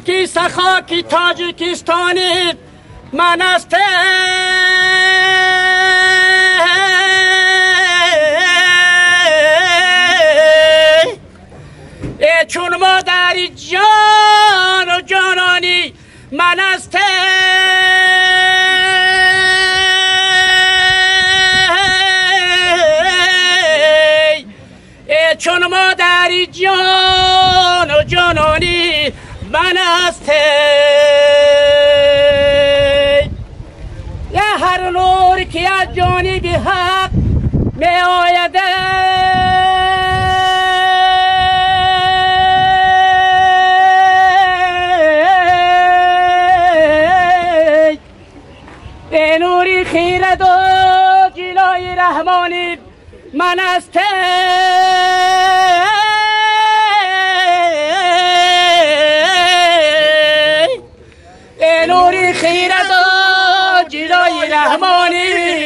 کی سخاکی تاجیکستانی من است چون مادری جان و جانانی من است چون مادری جان و جانانی من است یه هر نور که از جانب حق می آید نوری خیرت و جلای رحمانی من است نوری خیرت و جلای رحمانی